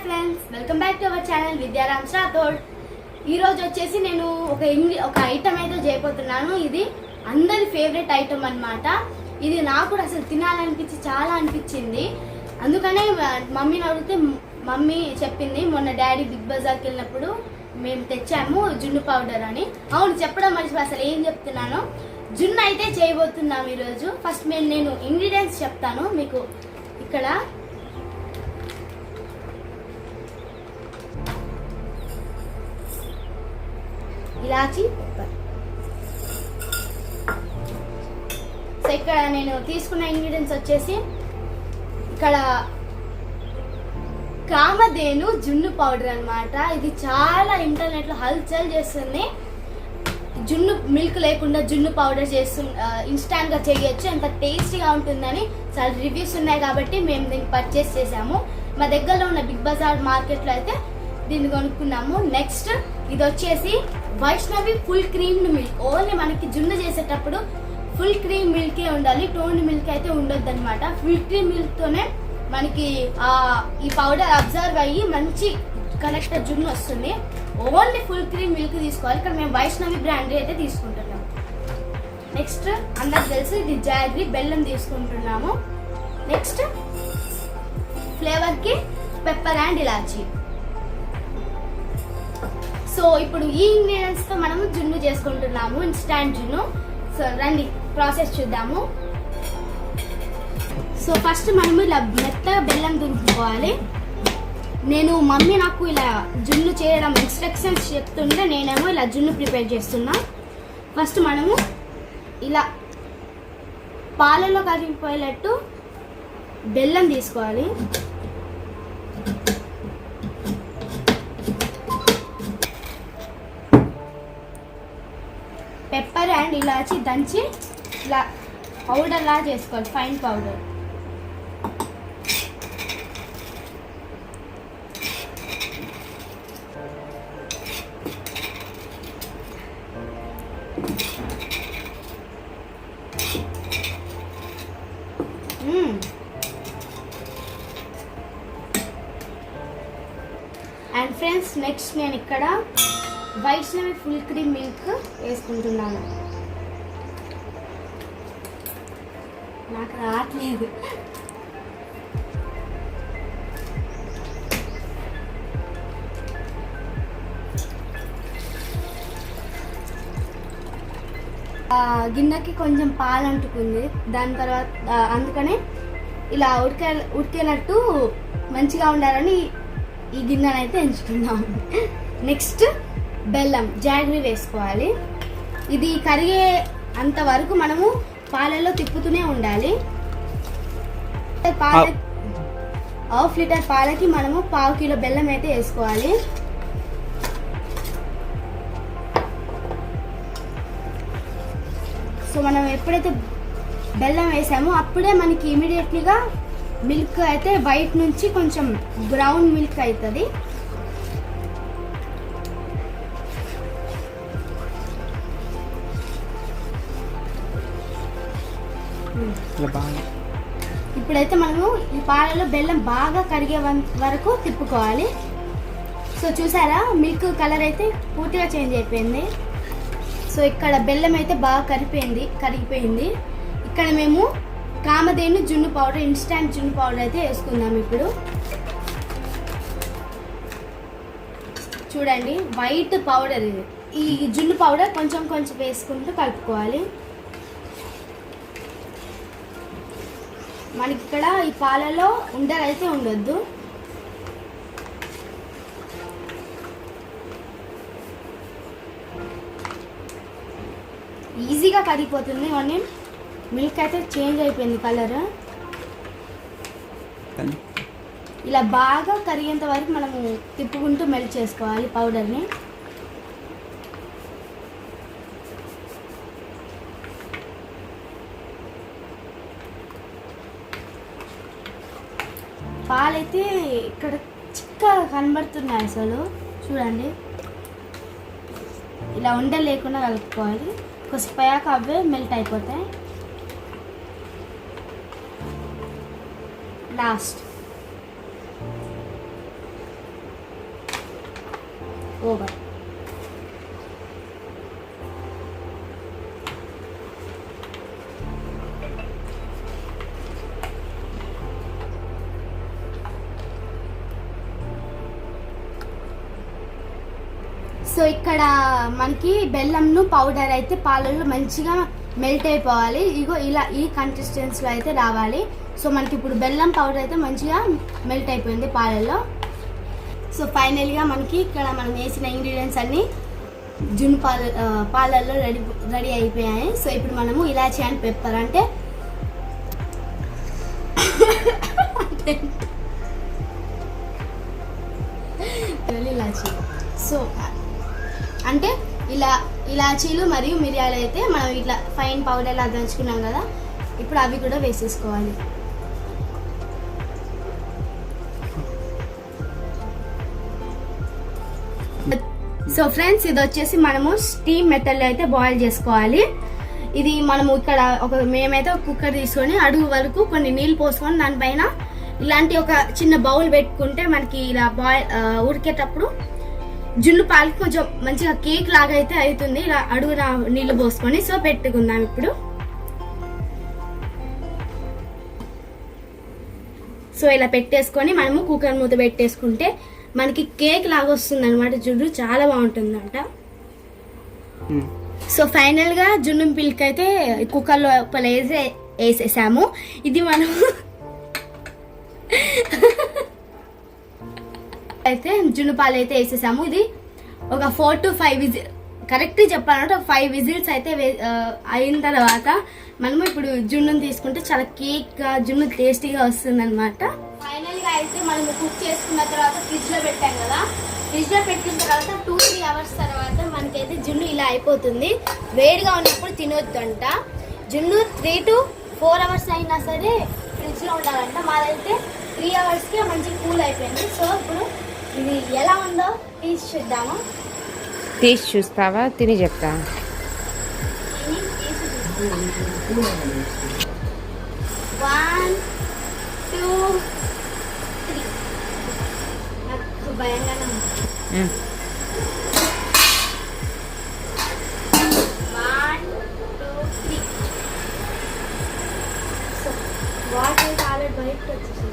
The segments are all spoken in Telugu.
Friends, welcome back to our channel Vidyaram Rathod. ఈ రోజు వచ్చేసి నేను ఒక ఐటమ్ అయితే చేయబోతున్నాను. ఇది అందరి ఫేవరెట్ ఐటమ్ అన్నమాట. ఇది నాకు కూడా అసలు తినాలనిపించి చాలా అనిపించింది. అందుకనే మమ్మీని అడిగితే మమ్మీ చెప్పింది, మొన్న డాడీ బిగ్ బజార్కి వెళ్ళినప్పుడు మేము తెచ్చాము జున్ను పౌడర్ అని. అవును, చెప్పడం మర్చిపోయి అసలు ఏం చెప్తున్నాను. జున్ను అయితే చేయబోతున్నాము ఈరోజు. ఫస్ట్ నేను ఇంగ్రీడియంట్స్ చెప్తాను మీకు. ఇక్కడ ఇలాచి, పెప్పర్. సో ఇక్కడ నేను తీసుకున్న ఇంగ్రీడియంట్స్ వచ్చేసి ఇక్కడ కామధేను జున్ను పౌడర్ అన్నమాట. ఇది చాలా ఇంటర్నెట్లో హల్చల్ చేస్తుంది. జున్ను మిల్క్ లేకుండా జున్ను పౌడర్ ఇన్స్టాంట్గా చేయొచ్చు, ఎంత టేస్టీగా ఉంటుందని చాలా రివ్యూస్ ఉన్నాయి కాబట్టి మేము దీన్ని పర్చేస్ చేసాము. మా దగ్గరలో ఉన్న బిగ్ బజార్ మార్కెట్లో అయితే దీన్ని కొనుక్కున్నాము. నెక్స్ట్ ఇది వచ్చేసి Vaishnavi full creamed milk. Only మనకి జున్ను చేసేటప్పుడు ఫుల్ క్రీమ్ మిల్కే ఉండాలి, టోన్డ్ మిల్క్ అయితే ఉండొద్దు అనమాట. ఫుల్ క్రీమ్ మిల్క్తోనే మనకి ఈ పౌడర్ అబ్జర్వ్ అయ్యి మంచి కరెక్ట్ జున్ను వస్తుంది. ఓన్లీ ఫుల్ క్రీమ్ మిల్క్ తీసుకోవాలి. ఇక్కడ మేము వైష్ణవి బ్రాండ్ అయితే తీసుకుంటున్నాము. నెక్స్ట్ అందరికి తెలుసు ఇది జాగ్రీ, బెల్లం తీసుకుంటున్నాము. నెక్స్ట్ ఫ్లేవర్కి పెప్పర్ అండ్ ఇలాచి. సో ఇప్పుడు ఈ ఇంగ్రీడియంట్స్తో మనము జున్ను చేసుకుంటున్నాము, ఇన్స్టాంట్ జున్ను. సో రండి ప్రాసెస్ చూద్దాము. సో ఫస్ట్ మనము ఇలా మెత్తగా బెల్లం దురుపుకోవాలి. మమ్మీ నాకు ఇలా జున్ను చేయడం ఇన్స్ట్రక్షన్స్ చెప్తుంటే నేనేమో ఇలా జున్ను ప్రిపేర్ చేస్తున్నా. ఫస్ట్ మనము ఇలా పాలలో కరిగిపోయేటట్టు బెల్లం తీసుకోవాలి. పెప్పర్ అండ్ ఇలాచి దంచి ఇలా పౌడర్ లా చేసుకోవాలి, fine powder. And friends, next నేను ఇక్కడ వైష్ణవి ఫుల్ క్రీమ్ మిల్క్ వేసుకుంటున్నాను. నాకు రావట్లేదు. గిన్నెకి కొంచెం పాలు అంటుకుంది. దాని తర్వాత అందుకనే ఇలా ఉడికేటట్టు మంచిగా ఉండాలని ఈ గిన్నెను అయితే ఎంచుకున్నాము. నెక్స్ట్ బెల్లం, జాగ్రీ వేసుకోవాలి. ఇది కరిగే అంతవరకు మనము పాలలో తిప్పుతూనే ఉండాలి. హాఫ్ లీటర్ పాలకి మనము 1/2 కిలో బెల్లం అయితే వేసుకోవాలి. సో మనం ఎప్పుడైతే బెల్లం వేసామో అప్పుడే మనకి ఇమీడియట్లీగా మిల్క్ అయితే వైట్ నుంచి కొంచెం బ్రౌన్ మిల్క్ అవుతుంది. ఇప్పుడైతే మనము ఈ పాలలో బెల్లం బాగా కరిగే వరకు తిప్పుకోవాలి. సో చూసారా, మిల్క్ కలర్ అయితే పూర్తిగా చేంజ్ అయిపోయింది. సో ఇక్కడ బెల్లం అయితే బాగా కరిగిపోయింది. ఇక్కడ మేము కామధేను జున్ను పౌడర్, ఇన్స్టాంట్ జున్ను పౌడర్ అయితే వేసుకుందాం. ఇప్పుడు చూడండి, వైట్ పౌడర్ ఇది. ఈ జున్ను పౌడర్ కొంచెం కొంచెం వేసుకుంటూ కలుపుకోవాలి. మనకి ఇక్కడ ఈ పాలలో ఉండలు అయితే ఉండొద్దు. ఈజీగా కరిగిపోతుంది. వన్ మిల్క్ అయితే చేంజ్ అయిపోయింది కలర్. ఇలా బాగా కరిగేంత వరకు మనము తిప్పుకుంటూ మెల్ట్ చేసుకోవాలి పౌడర్ని. పాలైతే ఇక్కడ చిక్కగా కనబడుతున్నాయి అసలు. చూడండి, ఇలా ఉండలు లేకుండా కలుపుకోవాలి. కొద్దిపోయాక అవే మెల్ట్ అయిపోతాయి. Last over. సో ఇక్కడ మనకి బెల్లంను పౌడర్ అయితే పాలల్లో మంచిగా మెల్ట్ అయిపోవాలి. ఇగో ఇలా ఈ కన్సిస్టెన్సీలో అయితే రావాలి. సో మనకి ఇప్పుడు బెల్లం పౌడర్ అయితే మంచిగా మెల్ట్ అయిపోయింది పాలల్లో. సో ఫైనల్గా మనకి ఇక్కడ మనం వేసిన ఇంగ్రీడియంట్స్ అన్నీ జున్ను పాలల్లో రెడీ అయిపోయాయి. సో ఇప్పుడు మనము ఇలాచీ అండ్ పెప్పర్ అంటే ఇలాచీ సో అంటే ఇలాచీలు మరియు మిరియాలు అయితే మనం ఇట్లా ఫైన్ పౌడర్లా దంచుకున్నాం కదా, ఇప్పుడు అవి కూడా వేసేసుకోవాలి. సో ఫ్రెండ్స్ ఇది వచ్చేసి మనము స్టీమ్ మెథడ్లో అయితే బాయిల్ చేసుకోవాలి. ఇది మనము ఇక్కడ మేమైతే ఒక కుక్కర్ తీసుకొని అడుగు వరకు కొన్ని నీళ్ళు పోసుకొని దానిపైన ఇలాంటి ఒక చిన్న బౌల్ పెట్టుకుంటే మనకి ఇలా ఉడికేటప్పుడు జున్ను పాలకి కొంచెం మంచిగా కేక్ లాగా అయితే అవుతుంది. ఇలా అడుగున నీళ్లు పోసుకొని సో పెట్టుకుందాం. ఇప్పుడు సో ఇలా పెట్టేసుకొని మనము కుక్కర్ మూత పెట్టేసుకుంటే మనకి కేక్ లాగా వస్తుంది అనమాట. జున్ను చాలా బాగుంటుందంట. సో ఫైనల్ గా జున్ను మిల్క్ అయితే కుక్కర్ లోపల వేసేసాము. ఇది మనం అయితే జున్ను పాలు అయితే వేసేసాము. ఇది ఒక 4 to 5 విజిల్ కరెక్ట్ చెప్పాలంటే ఒక 5 విజిల్స్ అయితే అయిన తర్వాత మనము ఇప్పుడు జున్నుని తీసుకుంటే చాలా కేక్ గా జున్ను టేస్టీగా వస్తుంది అనమాట. ఫైనల్ గా అయితే మనం కుక్ చేసుకున్న తర్వాత ఫ్రిడ్జ్ లో పెట్టాం కదా, ఫ్రిడ్జ్ లో పెట్టిన తర్వాత 2-3 అవర్స్ తర్వాత మనకైతే జున్ను ఇలా అయిపోతుంది. వేడిగా ఉన్నప్పుడు తినొద్దంట. జున్ను 3 to 4 అవర్స్ అయినా సరే ఫ్రిడ్జ్ లో ఉండాలంట. మాదైతే 3 అవర్స్కి మంచి కూల్ అయిపోయింది. సో ఇప్పుడు ఇది ఎలా ఉందో తీసి చూద్దామా? తీసి చూస్తావా? తిని చెప్తా. 1 2 3 నాకు భయంగానే ఉంది. 1 2 3 సో వాటర్ ఆల్రెడీ బయటకు వచ్చేసింది.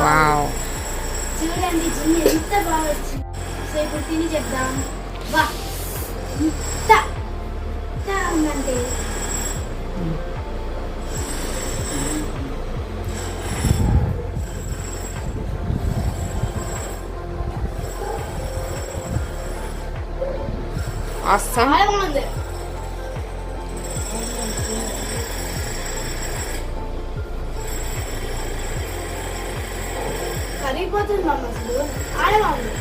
వావ్, చూడండి జున్ను ఎంత బాగా వచ్చింది. సో ఇప్పుడు తిని చెప్దాం. వా ఎంత ఉందంటే awesome. చాలా బాగుంది. కరిగిపోతుంది మమ్మ, అసలు చాలా బాగుంది.